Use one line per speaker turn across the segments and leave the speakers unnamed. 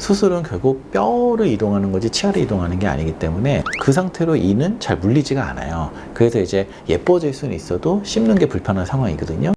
수술은 결국 뼈를 이동하는 거지 치아를 이동하는 게 아니기 때문에 그 상태로 이는 잘 물리지가 않아요. 그래서 이제 예뻐질 수는 있어도 씹는 게 불편한 상황이거든요.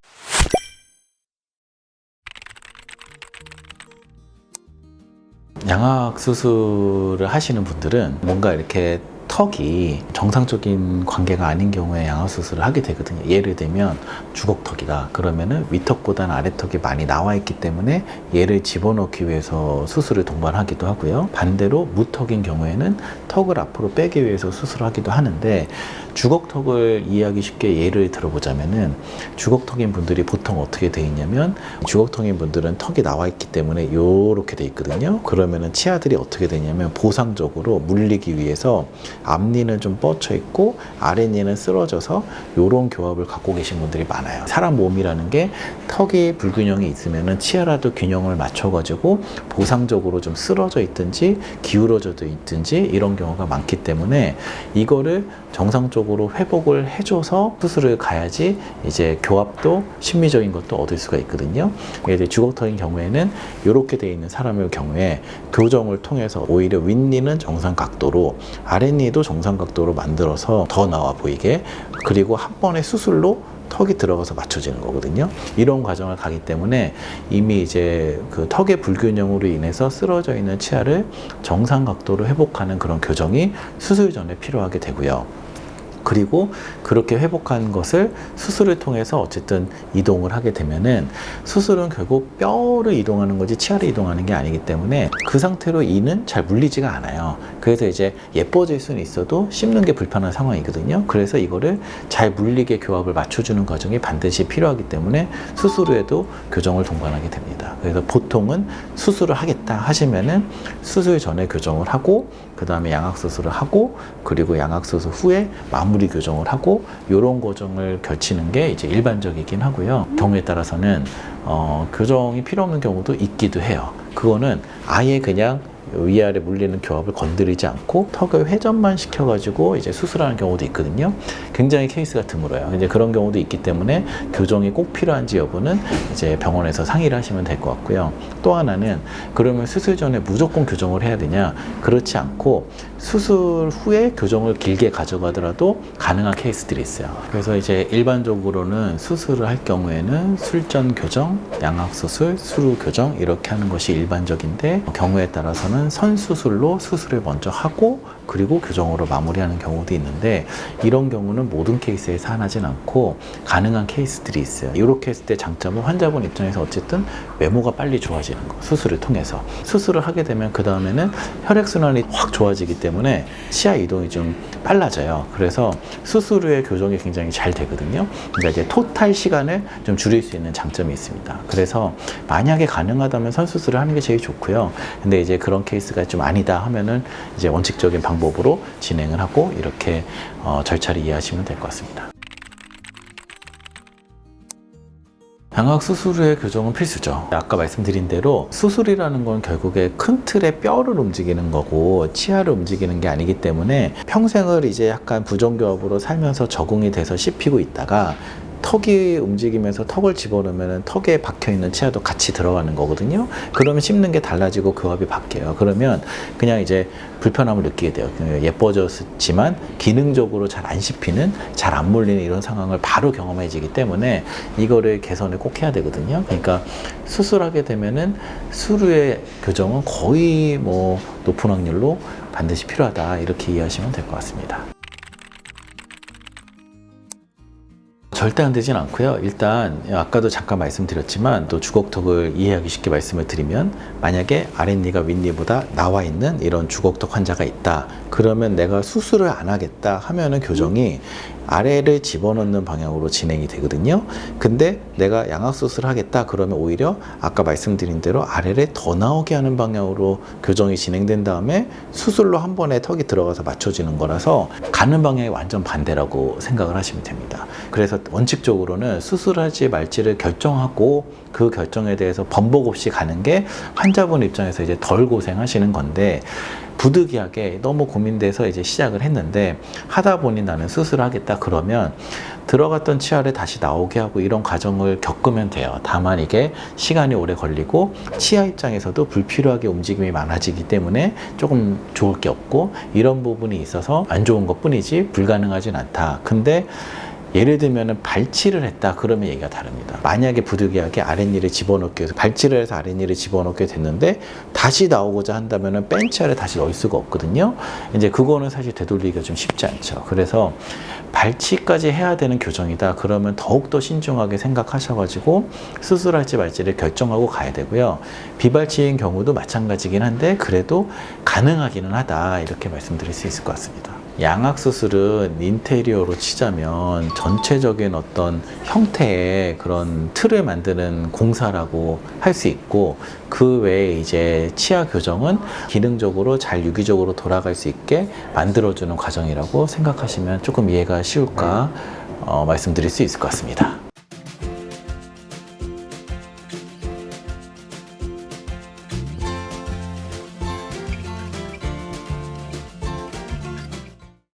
양악 수술을 하시는 분들은 뭔가 이렇게 턱이 정상적인 관계가 아닌 경우에 양악 수술을 하게 되거든요. 예를 들면 주걱턱이다 그러면은 위턱보다는 아래턱이 많이 나와 있기 때문에 얘를 집어넣기 위해서 수술을 동반하기도 하고요. 반대로 무턱인 경우에는 턱을 앞으로 빼기 위해서 수술을 하기도 하는데, 주걱턱을 이해하기 쉽게 예를 들어보자면은 주걱턱인 분들이 보통 어떻게 돼 있냐면, 주걱턱인 분들은 턱이 나와 있기 때문에 이렇게 돼 있거든요. 그러면은 치아들이 어떻게 되냐면 보상적으로 물리기 위해서 앞니는 좀 뻗쳐 있고 아랫니는 쓰러져서 이런 교합을 갖고 계신 분들이 많아요. 사람 몸이라는 게 턱이 불균형이 있으면은 치아라도 균형을 맞춰 가지고 보상적으로 좀 쓰러져 있든지 기울어져 있든지 이런 경우가 많기 때문에 이거를 정상적으로 회복을 해줘서 수술을 가야지 이제 교합도 심미적인 것도 얻을 수가 있거든요. 이제 주걱턱인 경우에는 이렇게 돼 있는 사람의 경우에 교정을 통해서 오히려 윗니는 정상 각도로 아랫니도 정상 각도로 만들어서 더 나와 보이게, 그리고 한 번에 수술로 턱이 들어가서 맞춰지는 거거든요. 이런 과정을 가기 때문에 이미 이제 그 턱의 불균형으로 인해서 쓰러져 있는 치아를 정상 각도로 회복하는 그런 교정이 수술 전에 필요하게 되고요. 그리고 그렇게 회복한 것을 수술을 통해서 어쨌든 이동을 하게 되면은, 수술은 결국 뼈를 이동하는 거지 치아를 이동하는 게 아니기 때문에 그 상태로 이는 잘 물리지가 않아요. 그래서 이제 예뻐질 수는 있어도 씹는 게 불편한 상황이거든요. 그래서 이거를 잘 물리게 교합을 맞춰주는 과정이 반드시 필요하기 때문에 수술 후에도 교정을 동반하게 됩니다. 그래서 보통은 수술을 하겠다 하시면은 수술 전에 교정을 하고, 그 다음에 양악 수술을 하고, 그리고 양악 수술 후에 마무리 교정을 하고, 이런 과정을 거치는 게 이제 일반적이긴 하고요. 경우에 따라서는 교정이 필요 없는 경우도 있기도 해요. 그거는 아예 그냥 위아래 물리는 교합을 건드리지 않고 턱을 회전만 시켜가지고 이제 수술하는 경우도 있거든요. 굉장히 케이스가 드물어요. 이제 그런 경우도 있기 때문에 교정이 꼭 필요한지 여부는 이제 병원에서 상의를 하시면 될 것 같고요. 또 하나는, 그러면 수술 전에 무조건 교정을 해야 되냐? 그렇지 않고 수술 후에 교정을 길게 가져가더라도 가능한 케이스들이 있어요. 그래서 이제 일반적으로는 수술을 할 경우에는 술전 교정, 양악 수술, 수루 교정 이렇게 하는 것이 일반적인데, 경우에 따라서는 선수술로 수술을 먼저 하고 그리고 교정으로 마무리하는 경우도 있는데, 이런 경우는 모든 케이스에서 하나진 않고 가능한 케이스들이 있어요. 이렇게 했을 때 장점은 환자분 입장에서 어쨌든 외모가 빨리 좋아지는 거, 수술을 통해서. 수술을 하게 되면 그 다음에는 혈액순환이 확 좋아지기 때문에 치아 이동이 좀 빨라져요. 그래서 수술 후에 교정이 굉장히 잘 되거든요. 그러니까 이제 토탈 시간을 좀 줄일 수 있는 장점이 있습니다. 그래서 만약에 가능하다면 선수술을 하는 게 제일 좋고요. 근데 이제 그런 케이스가 좀 아니다 하면은 이제 원칙적인 방법으로 진행을 하고 이렇게 절차를 이해하시면 될 것 같습니다. 양악 수술 후의 교정은 필수죠. 아까 말씀드린 대로 수술이라는 건 결국에 큰 틀의 뼈를 움직이는 거고 치아를 움직이는 게 아니기 때문에 평생을 이제 약간 부정교합으로 살면서 적응이 돼서 씹히고 있다가 턱이 움직이면서 턱을 집어넣으면 턱에 박혀있는 치아도 같이 들어가는 거거든요. 그러면 씹는 게 달라지고 교합이 바뀌어요. 그러면 그냥 이제 불편함을 느끼게 돼요. 예뻐졌지만 기능적으로 잘 안 씹히는, 잘 안 물리는 이런 상황을 바로 경험해지기 때문에 이거를 개선을 꼭 해야 되거든요. 그러니까 수술하게 되면은 수루의 교정은 거의 뭐 높은 확률로 반드시 필요하다, 이렇게 이해하시면 될 것 같습니다. 절대 안 되진 않고요. 일단 아까도 잠깐 말씀드렸지만 또 주걱턱을 이해하기 쉽게 말씀을 드리면, 만약에 아랫니가 윗니보다 나와 있는 이런 주걱턱 환자가 있다. 그러면 내가 수술을 안 하겠다 하면은 교정이 아래를 집어넣는 방향으로 진행이 되거든요. 근데 내가 양악 수술을 하겠다 그러면 오히려 아까 말씀드린 대로 아래를 더 나오게 하는 방향으로 교정이 진행된 다음에 수술로 한 번에 턱이 들어가서 맞춰지는 거라서 가는 방향이 완전 반대라고 생각을 하시면 됩니다. 그래서 원칙적으로는 수술할지 말지를 결정하고 그 결정에 대해서 번복 없이 가는 게 환자분 입장에서 이제 덜 고생하시는 건데, 부득이하게 너무 고민돼서 이제 시작을 했는데 하다 보니 나는 수술을 하겠다 그러면 들어갔던 치아를 다시 나오게 하고 이런 과정을 겪으면 돼요. 다만 이게 시간이 오래 걸리고 치아 입장에서도 불필요하게 움직임이 많아지기 때문에 조금 좋을 게 없고 이런 부분이 있어서 안 좋은 것 뿐이지 불가능하진 않다. 근데 예를 들면 발치를 했다 그러면 얘기가 다릅니다. 만약에 부득이하게 아랫니를 집어넣게 해서 발치를 해서 아랫니를 집어넣게 됐는데 다시 나오고자 한다면 뺀 치아를 다시 넣을 수가 없거든요. 이제 그거는 사실 되돌리기가 좀 쉽지 않죠. 그래서 발치까지 해야 되는 교정이다 그러면 더욱더 신중하게 생각하셔가지고 수술할지 말지를 결정하고 가야 되고요. 비발치인 경우도 마찬가지긴 한데 그래도 가능하기는 하다 이렇게 말씀드릴 수 있을 것 같습니다. 양악수술은 인테리어로 치자면 전체적인 어떤 형태의 그런 틀을 만드는 공사라고 할 수 있고 그 외에 이제 치아 교정은 기능적으로 잘 유기적으로 돌아갈 수 있게 만들어주는 과정이라고 생각하시면 조금 이해가 쉬울까 말씀드릴 수 있을 것 같습니다.